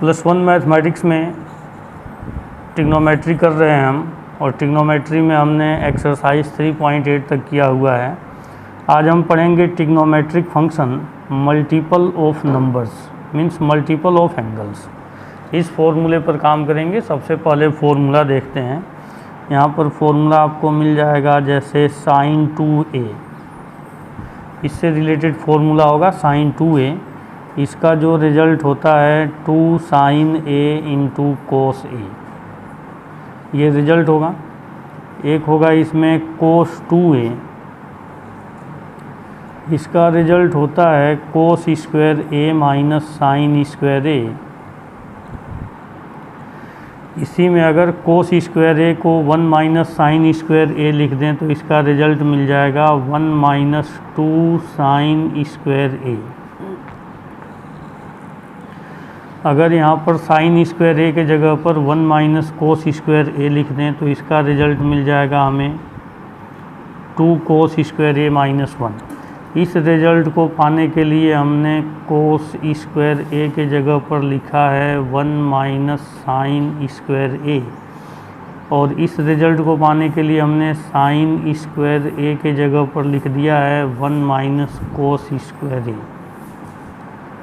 +1 mathematics में trigonometry कर रहे हैं हम, और ट्रिग्नोमेट्री में हमने एक्सरसाइज 3.8 तक किया हुआ है। आज हम पढ़ेंगे trigonometric function multiple of numbers means multiple of angles. इस फॉर्मूले पर काम करेंगे। सबसे पहले फॉर्मूला देखते हैं। यहाँ पर फॉर्मूला आपको मिल जाएगा जैसे sin 2a, इससे रिलेटेड फॉर्मूला होगा sin 2a। इसका जो रिजल्ट होता है 2 sin a into cos a, ये रिजल्ट होगा। एक होगा इसमें cos 2a, इसका रिजल्ट होता है cos square a minus sine square a। इसी में अगर cos स्क्वायर a को 1 माइनस साइन स्क्वायर a लिख दें तो इसका रिजल्ट मिल जाएगा 1 माइनस 2 साइन स्क्वायर a। अगर यहाँ पर साइन स्क्वायर a के जगह पर 1 माइनस कोस स्क्वायर a लिख दें तो इसका रिजल्ट मिल जाएगा हमें 2 कोस स्क्वायर a माइनस 1। इस रिजल्ट को पाने के लिए हमने कोस स्क्वायर a के जगह पर लिखा है 1 माइनस साइन स्क्वायर a, और इस रिजल्ट को पाने के लिए हमने साइन स्क्वायर a के जगह पर लिख दिया है 1 माइनस कोस स्क्वायर a।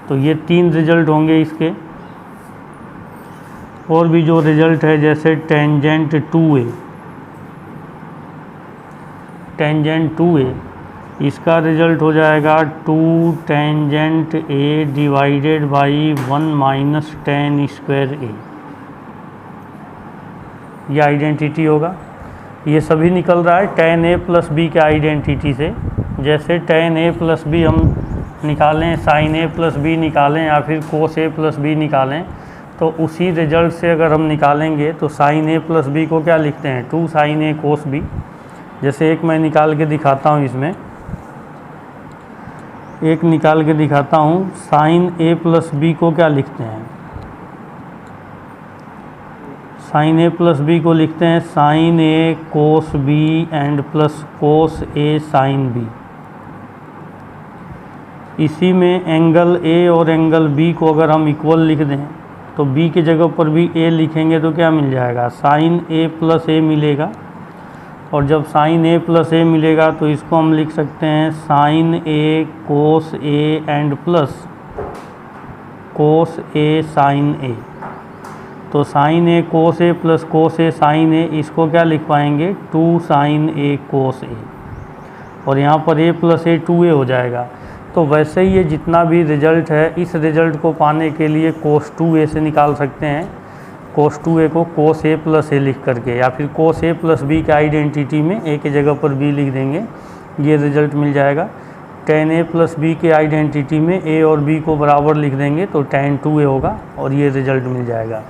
तो ये 3 रिजल्ट होंगे इसके। और भी जो रिजल्ट है जैसे टेंजेंट 2a, टेंजेंट 2a, इसका रिजल्ट हो जाएगा 2 tangent a divided by 1 minus ten square a। ये आइडेंटिटी होगा। ये सभी निकल रहा है tan a प्लस b के आइडेंटिटी से। जैसे tan a प्लस b हम निकालें, sin a प्लस b निकालें या फिर cos a प्लस b निकालें, तो उसी रिजल्ट से अगर हम निकालेंगे तो sin a प्लस b को क्या लिखते हैं 2 sin a cos b। जैसे एक मैं निकाल के दिखाता हूँ, इसमें एक निकाल के दिखाता हूँ। sin a प्लस b को क्या लिखते हैं, sin a प्लस b को लिखते हैं sin a cos b and plus cos a sin b। इसी में एंगल a और एंगल b को अगर हम इक्वल लिख दें तो b के जगह पर भी a लिखेंगे तो क्या मिल जाएगा sin a प्लस a मिलेगा। और जब sin a प्लस a मिलेगा तो इसको हम लिख सकते हैं sin a cos a and plus cos a sin a। तो sin a cos a plus cos a sin a, इसको क्या लिख पाएंगे 2 sin a cos a, और यहाँ पर a प्लस a 2a हो जाएगा। तो वैसे ही ये जितना भी रिजल्ट है, इस रिजल्ट को पाने के लिए cos 2a से निकाल सकते हैं। cos 2a को cos a प्लस a लिख करके, या फिर cos a प्लस b के आइडेंटिटी में a के जगह पर b लिख देंगे, ये रिजल्ट मिल जाएगा। tan a प्लस b के आइडेंटिटी में a और b को बराबर लिख देंगे तो tan 2a होगा, और ये रिजल्ट मिल जाएगा।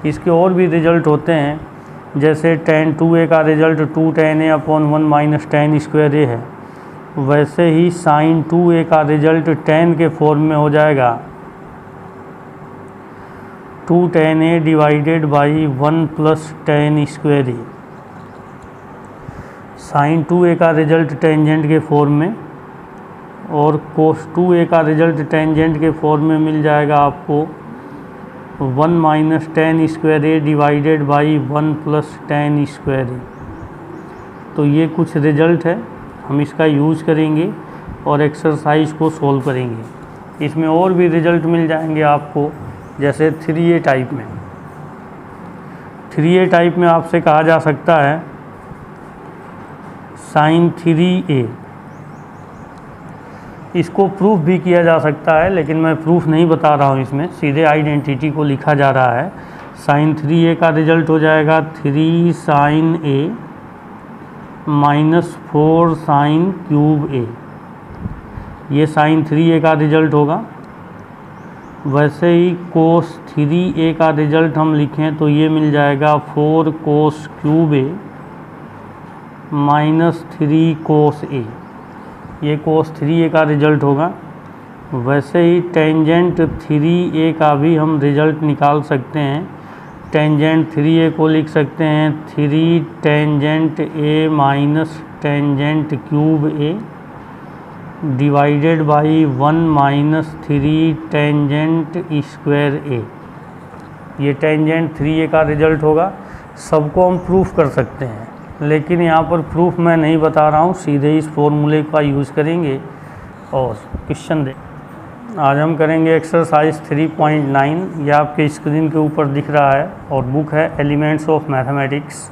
इसके और भी रिजल्ट होते हैं, जैसे tan 2a का result 2 tan a upon 1 minus ten square a है। वैसे ही sin 2a का रिजल्ट tan के फॉर्म में हो जाएगा 2 tan a divided by 1 plus ten square a। sin 2a का रिजल्ट टेंजेंट के फॉर्म में, और cos 2a का रिजल्ट टेंजेंट के फॉर्म में मिल जाएगा आपको 1 minus ten square a divided by 1 plus ten square a। तो ये कुछ रिजल्ट है, हम इसका यूज़ करेंगे और एक्सरसाइज को सॉल्व करेंगे। इसमें और भी रिजल्ट मिल जाएंगे आपको, जैसे 3a टाइप में। 3a टाइप में आपसे कहा जा सकता है sin 3a। इसको प्रूफ भी किया जा सकता है, लेकिन मैं प्रूफ नहीं बता रहा हूँ, इसमें सीधे आइडेंटिटी को लिखा जा रहा है। sin 3a का रिजल्ट हो जाएगा 3 sin a minus 4 sine cube a। ये sin 3a का रिजल्ट होगा। वैसे ही cos 3a का रिजल्ट हम लिखें तो ये मिल जाएगा 4 cos cube a minus 3 cos a। ये cos 3a का रिजल्ट होगा। वैसे ही टेंजेंट 3a का भी हम रिजल्ट निकाल सकते हैं। टेंजेंट 3a को लिख सकते हैं 3 tangent a minus tangent cube a divided by 1 minus 3 tangent square a। ये टेंजेंट 3a का रिजल्ट होगा। सबको हम प्रूफ कर सकते हैं, लेकिन यहाँ पर प्रूफ मैं नहीं बता रहा हूँ, सीधे इस फॉर्मूले का यूज़ करेंगे और क्वेश्चन दे। आज हम करेंगे एक्सरसाइज 3.9, ये आपके स्क्रीन के ऊपर दिख रहा है और बुक है एलिमेंट्स ऑफ मैथमेटिक्स।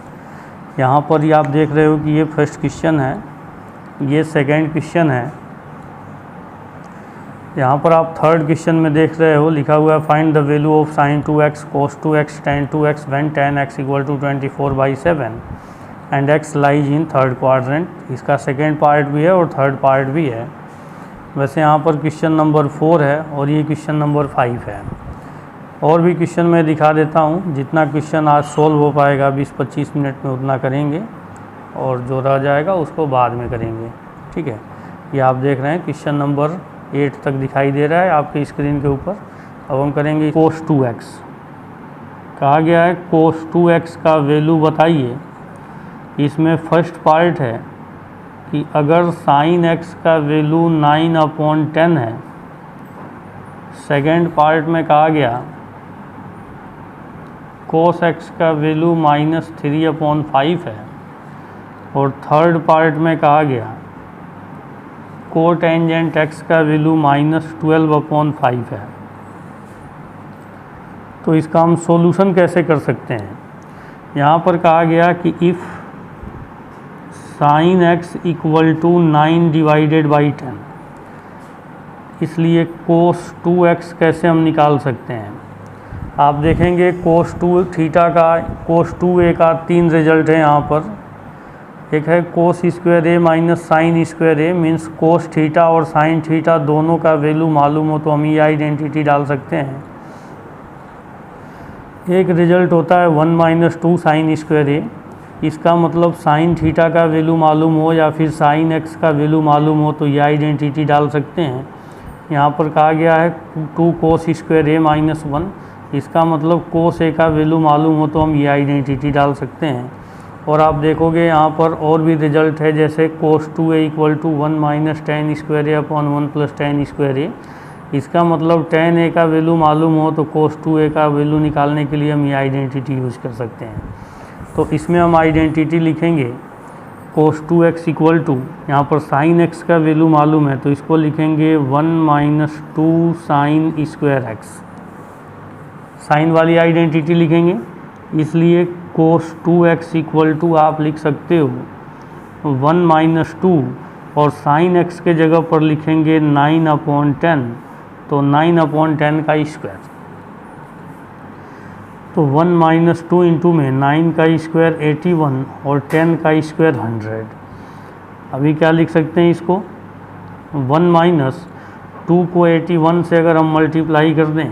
यहाँ पर ही आप देख रहे हो कि ये फर्स्ट क्वेश्चन है, ये सेकंड क्वेश्चन है। यहाँ पर आप थर्ड क्वेश्चन में देख रहे हो लिखा हुआ है find the value of sin 2x cos 2x tan 2x when tan x equal to 24/7 and x lies in third quadrant. इसका सेकेंड पार्ट भी है और थर्ड पार्ट भी है। वैसे यहाँ पर क्वेश्चन नंबर 4 है और ये क्वेश्चन नंबर 5 है। और भी क्वेश्चन मैं दिखा देता हूँ, जितना क्वेश्चन आज सोल्व हो पाएगा 20-25 मिनट में उतना करेंगे और जो रह जाएगा उसको बाद में करेंगे, ठीक है। ये आप देख रहे हैं क्वेश्चन नंबर 8 तक दिखाई दे रहा है आपके स्क्रीन के ऊपर। अब हम करेंगे cos 2x। कहा गया है cos 2x का वैल्यू बताइए। इसमें फर्स्ट पार्ट है कि अगर sin x का वैल्यू 9/10 है। सेकेंड पार्ट में कहा गया cos x का वैल्यू -3/5 है। और थर्ड पार्ट में कहा गया कोटेंजेंट x का वैल्यू -12/5 है। तो इसका हम सॉल्यूशन कैसे कर सकते हैं। यहाँ पर कहा गया कि if sin x equal to 9/10, इसलिए cos 2x कैसे हम निकाल सकते हैं। आप देखेंगे cos 2 का cos 2a का 3 रिजल्ट है यहाँ पर। एक है cos square a minus sine square a, means cos theta और साइन थीटा दोनों का वैल्यू मालूम हो तो हम ये आइडेंटिटी डाल सकते हैं। एक रिजल्ट होता है 1 - 2 साइन स्क्वायर a। इसका मतलब साइन थीटा का वैल्यू मालूम हो या फिर साइन x का वैल्यू मालूम हो तो ये आइडेंटिटी डाल सकते हैं। यहाँ पर कहा गया है 2 cos स्क्वायर a माइनस 1। इसका मतलब cos a का वैल्यू मालूम हो तो हम ये आइडेंटिटी डाल सकते हैं। और आप देखोगे यहाँ पर और भी रिजल्ट है, जैसे cos 2a equal to 1 - tan square a upon 1 + tan square a। इसका मतलब tan a का वैल्यू मालूम हो तो cos 2a का वैल्यू निकालने के लिए हम ये आइडेंटिटी यूज़ कर सकते हैं। तो इसमें हम आइडेंटिटी लिखेंगे cos 2x इक्वल टू, यहाँ पर sin x का वैल्यू मालूम है तो इसको लिखेंगे 1 - 2 sin स्क्वायर x। साइन वाली आइडेंटिटी लिखेंगे, इसलिए cos 2x इक्वल टू आप लिख सकते हो 1 - 2 और sin x के जगह पर लिखेंगे 9/10, तो 9/10 का स्क्वायर। तो 1 - 2 इंटू में 9 का स्क्वायर 81 और 10 का स्क्वायर 100। अभी क्या लिख सकते हैं इसको, 1 - 2 को 81 से अगर हम मल्टीप्लाई कर दें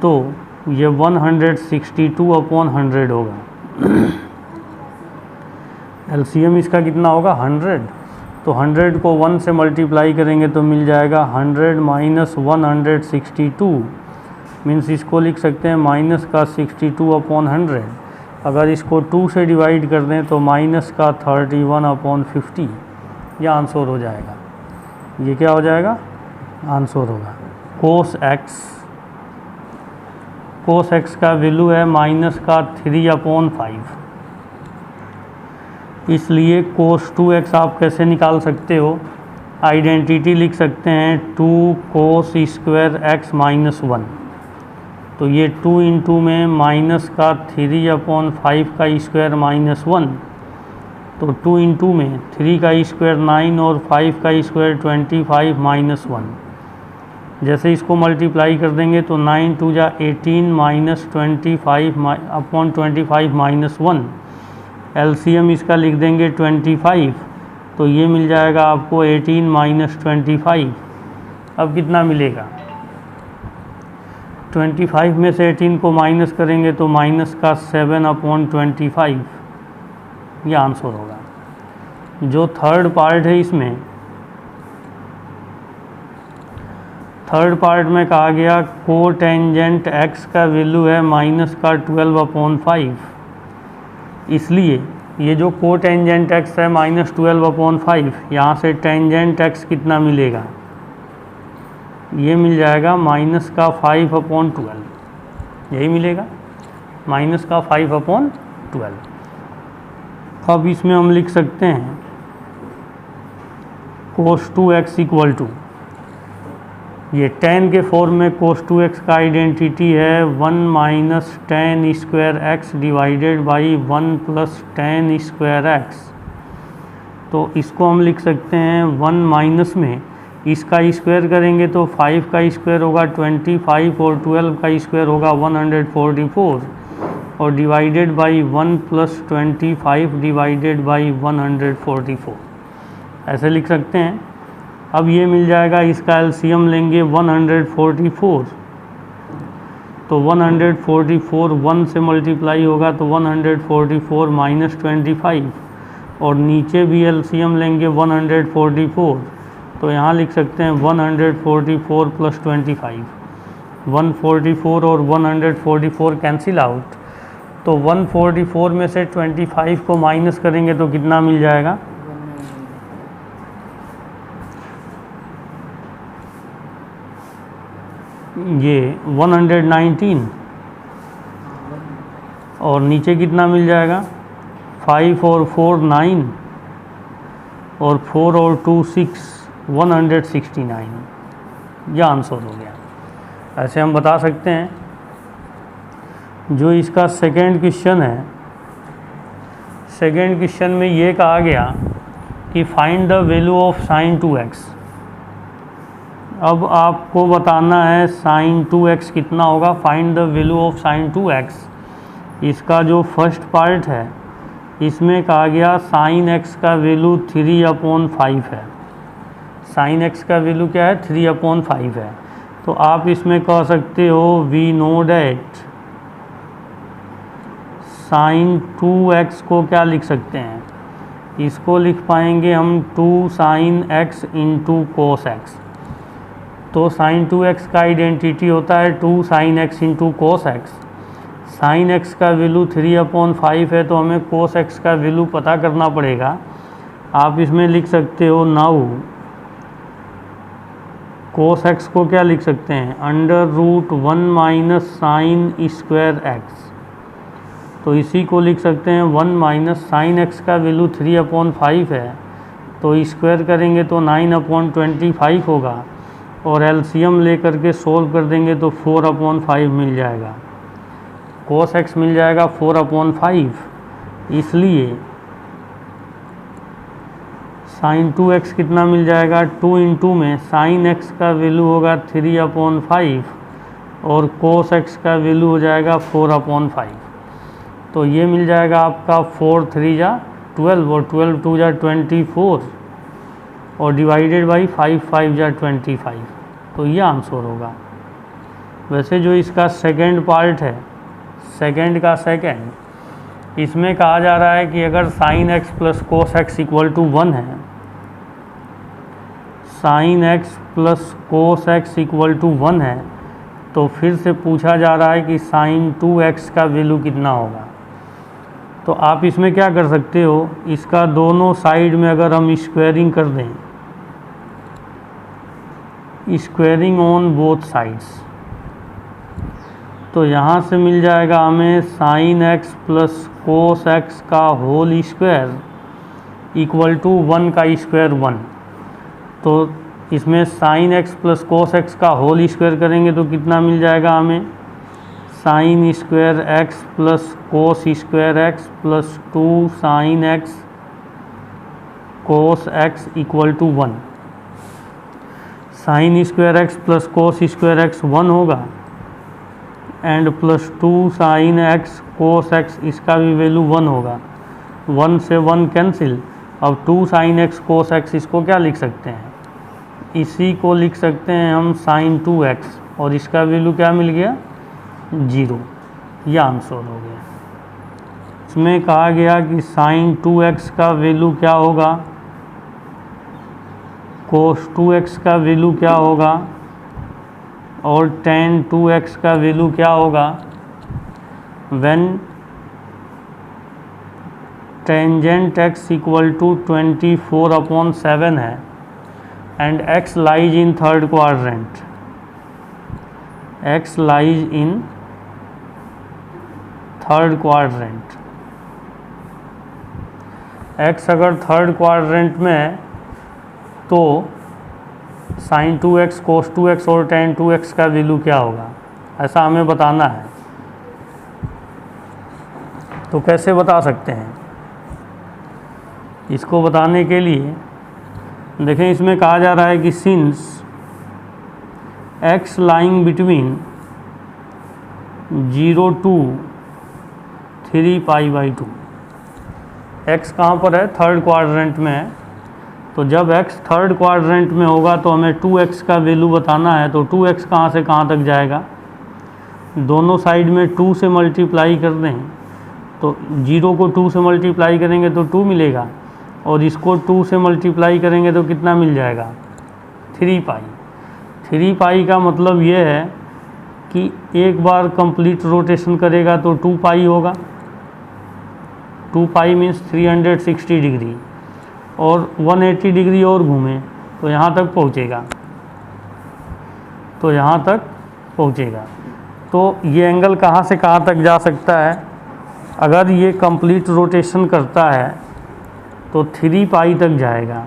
तो ये 162/100 होगा। एलसीएम इसका कितना होगा 100। तो 100 को 1 से मल्टीप्लाई करेंगे तो मिल जाएगा 100 - 162, मीन्स इसको लिख सकते हैं माइनस का 62/100। अगर इसको 2 से डिवाइड कर दें तो माइनस का 31/50। यह आंसर हो जाएगा। ये क्या हो जाएगा, आंसर होगा। cos x का वैल्यू है माइनस का 3/5, इसलिए cos 2x आप कैसे निकाल सकते हो, आइडेंटिटी लिख सकते हैं 2 cos स्क्वायर x माइनस 1। तो ये 2 इंटू में माइनस का 3/5 का स्क्वायर -1, तो 2 इंटू में 3 का स्क्वायर 9 और 5 का स्क्वायर 25 - 1। जैसे इसको मल्टीप्लाई कर देंगे तो 9 2 जा 18 -25/25 - 1। एलसीएम इसका लिख देंगे 25, तो ये मिल जाएगा आपको 18 - 25। अब कितना मिलेगा, 25 में से 18 को माइनस करेंगे तो माइनस का 7/25। ये आंसर होगा। जो थर्ड पार्ट है, इसमें थर्ड पार्ट में कहा गया कोटेंजेंट x का वैल्यू है माइनस का 12/5। इसलिए ये जो कोटेंजेंट x है -12/5, यहाँ से टेंजेंट x कितना मिलेगा, ये मिल जाएगा माइनस का 5/12। यही मिलेगा, माइनस का 5/12। अब इसमें हम लिख सकते हैं cos 2x इक्वल टू, ये tan के फॉर्म में cos 2x का आइडेंटिटी है 1 minus tan square x divided by 1 plus tan square x। तो इसको हम लिख सकते हैं 1 माइनस में इसका स्क्वायर करेंगे तो 5 का स्क्वायर होगा 25 और 12 का स्क्वायर होगा 144 और divided by 1 plus 25 divided by 144, ऐसे लिख सकते हैं। अब ये मिल जाएगा, इसका एलसीएम लेंगे 144, तो 144 1 से मल्टीप्लाई होगा तो 144 माइनस 25 और नीचे भी एलसीएम लेंगे 144, तो यहाँ लिख सकते हैं 144 प्लस 25, 144 और 144 कैंसिल आउट, तो 144 में से 25 को माइनस करेंगे तो कितना मिल जाएगा, ये 119 और नीचे कितना मिल जाएगा 5 और 4 9 और 4 और 2 6 169, यह आंसर हो गया। ऐसे हम बता सकते हैं। जो इसका सेकेंड क्वेश्चन है, सेकेंड क्वेश्चन में ये कहा गया कि find the value of sin 2x। अब आपको बताना है sin 2x कितना होगा, find the value of sin 2x। इसका जो फर्स्ट पार्ट है इसमें कहा गया sin x का वैल्यू 3/5 है। sin x का वैल्यू क्या है, 3/5 है। तो आप इसमें कह सकते हो we know that sin 2x को क्या लिख सकते हैं, इसको लिख पाएंगे हम 2 sin x into cos x। तो sin 2x का आइडेंटिटी होता है 2 sin x into cos x। sin x का वैल्यू 3/5 है तो हमें cos x का वैल्यू पता करना पड़ेगा। आप इसमें लिख सकते हो नाउ cos x को क्या लिख सकते हैं, √1 माइनस साइन स्क्वायर x। तो इसी को लिख सकते हैं 1 माइनस साइन x का वैल्यू 3/5 है तो स्क्वायर करेंगे तो 9/25 होगा और एलसीएम लेकर के सोल्व कर देंगे तो 4/5 मिल जाएगा। cos x मिल जाएगा 4/5, इसलिए sin 2x कितना मिल जाएगा, 2 इंटू में sin x का वैल्यू होगा 3/5 और cos x का वैल्यू हो जाएगा 4/5। तो ये मिल जाएगा आपका 4 3 जा 12 और 12 2 जा 24 और डिवाइडेड बाई 5 5 जा 25, तो ये आंसर होगा। वैसे जो इसका सेकंड पार्ट है, सेकंड का सेकंड, इसमें कहा जा रहा है कि अगर sin x plus cos x equal to 1 है, sin x plus cos x equal to 1 है, तो फिर से पूछा जा रहा है कि sin 2x का वैल्यू कितना होगा। तो आप इसमें क्या कर सकते हो, इसका दोनों साइड में अगर हम स्क्वायरिंग कर दें, स्क्वायरिंग ऑन बोथ साइड्स, तो यहाँ से मिल जाएगा हमें sin x plus cos x का होल स्क्वायर इक्वल टू 1 का स्क्वायर 1। तो इसमें sin x plus cos x का होल स्क्वायर करेंगे तो कितना मिल जाएगा हमें, sin square x plus cos square x plus 2 sin x cos x equal to 1। sin square x plus cos square x 1 होगा and plus 2 sin x cos x, इसका भी वैल्यू 1 होगा। 1 से 1 कैंसिल। अब 2 sin x cos x, इसको क्या लिख सकते हैं, इसी को लिख सकते हैं हम sin 2x और इसका वैल्यू क्या मिल गया 0, यह आंसर हो गया। इसमें कहा गया कि sin 2x का वैल्यू क्या होगा, cos 2x का वैल्यू क्या होगा और tan 2x का वैल्यू क्या होगा when tangent x equal to 24/7 है and x lies in third quadrant, x lies in third quadrant, x अगर थर्ड क्वाड्रेंट में है तो sin 2x cos 2x और tan 2x का वैल्यू क्या होगा, ऐसा हमें बताना है। तो कैसे बता सकते हैं, इसको बताने के लिए देखें, इसमें कहा जा रहा है कि since x lying between 0 to 3 π/2, x कहाँ पर है, थर्ड क्वाड्रेंट में है। तो जब x थर्ड क्वाड्रेंट में होगा तो हमें 2x का वैल्यू बताना है। तो 2x कहाँ से कहाँ तक जाएगा, दोनों साइड में 2 से मल्टीप्लाई कर दें तो 0 को 2 से मल्टीप्लाई करेंगे तो 2 मिलेगा, और इसको 2 से मल्टीप्लाई करेंगे तो कितना मिल जाएगा, 3 π। 3 π का मतलब ये है कि एक बार कंप्लीट रोटेशन करेगा तो 2 π होगा। 2 π मीन्स 360 डिग्री, और 180 डिग्री और घूमे तो यहाँ तक पहुँचेगा, तो ये एंगल कहाँ से कहाँ तक जा सकता है, अगर ये कंप्लीट रोटेशन करता है तो 3 π तक जाएगा।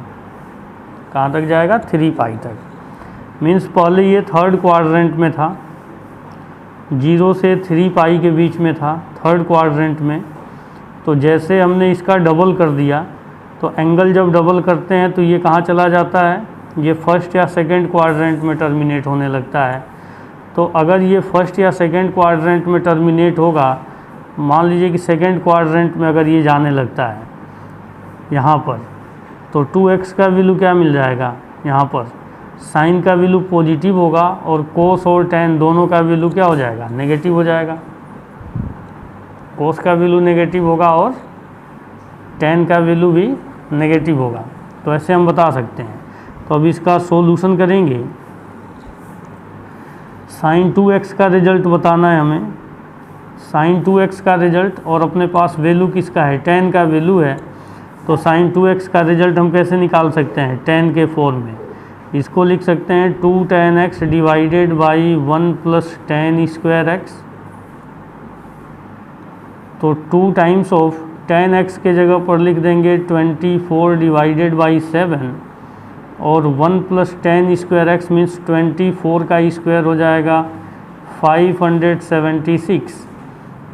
कहाँ तक जाएगा, 3 π तक। मीन्स पहले ये थर्ड क्वाड्रेंट में था, 0 से 3 π के बीच में था थर्ड क्वाड्रेंट में। तो जैसे हमने इसका डबल कर दिया तो एंगल जब डबल करते हैं तो ये कहाँ चला जाता है, ये फर्स्ट या सेकंड क्वाड्रेंट में टर्मिनेट होने लगता है। तो अगर ये फर्स्ट या सेकंड क्वाड्रेंट में टर्मिनेट होगा, मान लीजिए कि सेकंड क्वाड्रेंट में अगर ये जाने लगता है यहाँ पर, तो 2x का वैल्यू क्या मिल जाएगा, यहाँ पर साइन का वैल्यू पॉजिटिव होगा और कोस और tan दोनों का वैल्यू क्या हो जाएगा, नेगेटिव हो जाएगा। कोस का वैल्यू नेगेटिव होगा और tan का वैल्यू भी नेगेटिव होगा। तो ऐसे हम बता सकते हैं। तो अब इसका सॉल्यूशन करेंगे, sin 2x का रिजल्ट बताना है हमें, sin 2x का रिजल्ट, और अपने पास वैल्यू किसका है, tan का वैल्यू है। तो sin 2x का रिजल्ट हम कैसे निकाल सकते हैं, tan के फॉर्म में। इसको लिख सकते हैं 2 tan x divided by 1 plus tan square x। तो 2 टाइम्स ऑफ tan x के जगह पर लिख देंगे 24 डिवाइडेड बाई 7, और 1 plus tan square x means 24 का स्क्वायर हो जाएगा 576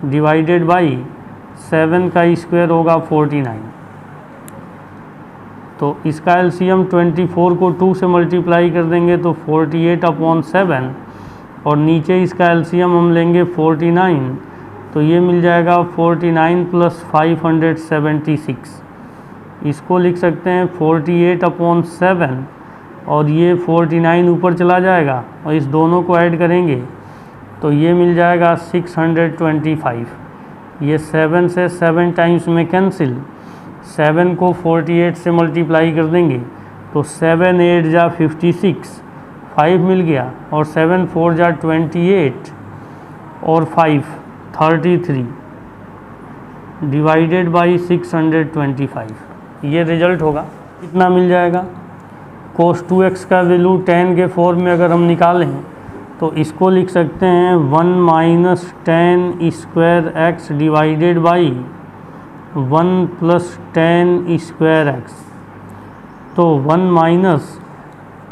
डिवाइडेड बाई 7 का स्क्वायर होगा 49। तो इसका एलसीएम 24 को 2 से मल्टीप्लाई कर देंगे तो 48/7, और नीचे इसका एलसीएम हम लेंगे 49, तो ये मिल जाएगा 49 प्लस 576। इसको लिख सकते हैं 48/7, और ये 49 ऊपर चला जाएगा और इस दोनों को ऐड करेंगे तो ये मिल जाएगा 625। ये 7 से 7 टाइम्स में कैंसिल, 7 को 48 से मल्टीप्लाई कर देंगे तो 7 8 जा 56, 5 मिल गया, और 7 4 जा 28 और 5 33 डिवाइडेड बाई 625। ये रिजल्ट होगा। कितना मिल जाएगा, cos 2x का वैल्यू tan के फॉर्म में अगर हम निकालें तो इसको लिख सकते हैं 1 minus tan square x divided by 1 plus tan square x। तो 1 माइनस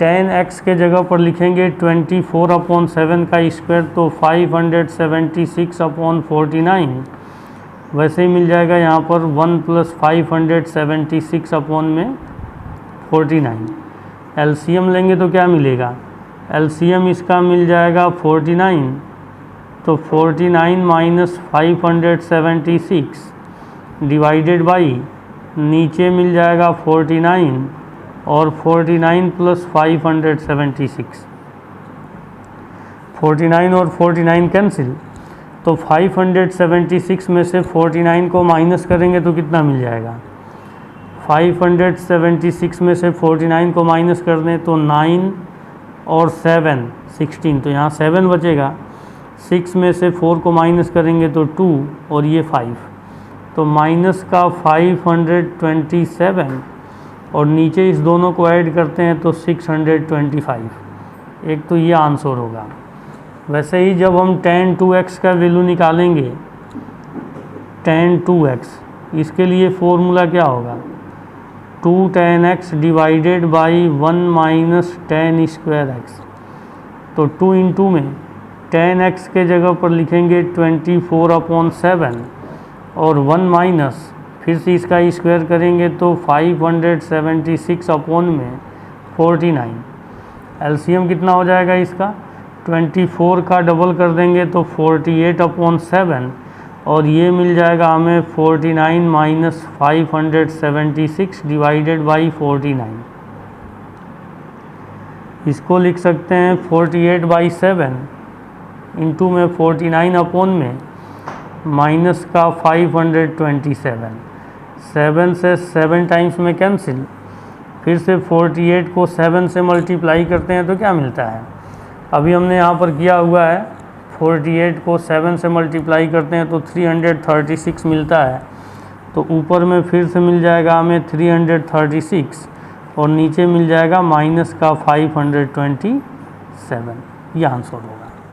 tan x के जगह पर लिखेंगे 24/7 का स्क्वायर, तो 576/49। वैसे ही मिल जाएगा यहाँ पर 1 प्लस 576/49। एलसीएम लेंगे तो क्या मिलेगा, एलसीएम इसका मिल जाएगा 49, तो 49 माइनस 576 डिवाइडेड बाई नीचे मिल जाएगा 49, और 49 प्लस 576, 49 और 49 कैंसिल, तो 576 में से 49 को माइनस करेंगे तो कितना मिल जाएगा, 576 में से 49 को माइनस कर दें तो 9 और 7 16, तो यहाँ 7 बचेगा। 6 में से 4 को माइनस करेंगे तो 2 और ये 5, तो माइनस का 527, और नीचे इस दोनों को ऐड करते हैं तो 625। एक तो ये आंसर होगा। वैसे ही जब हम tan 2x का वैल्यू निकालेंगे tan 2x, इसके लिए फॉर्मूला क्या होगा 2 tan x divided by 1 minus tan square x। तो 2 इंटू में tan x के जगह पर लिखेंगे 24/7 और 1 माइनस फिर से इसका स्क्वायर करेंगे तो 576/49। एलसीएम कितना हो जाएगा इसका 24 का डबल कर देंगे तो 48/7 और ये मिल जाएगा हमें 49 माइनस 576 डिवाइडेड बाई 49। इसको लिख सकते हैं 48/7 इंटू में 49 में माइनस का 527, 7 से 7 टाइम्स में कैंसिल, फिर से 48 को 7 से मल्टीप्लाई करते हैं तो क्या मिलता है, अभी हमने यहाँ पर किया हुआ है 48 को 7 से मल्टीप्लाई करते हैं तो 336 मिलता है। तो ऊपर में फिर से मिल जाएगा हमें 336 और नीचे मिल जाएगा माइनस का 527। ये आंसर होगा।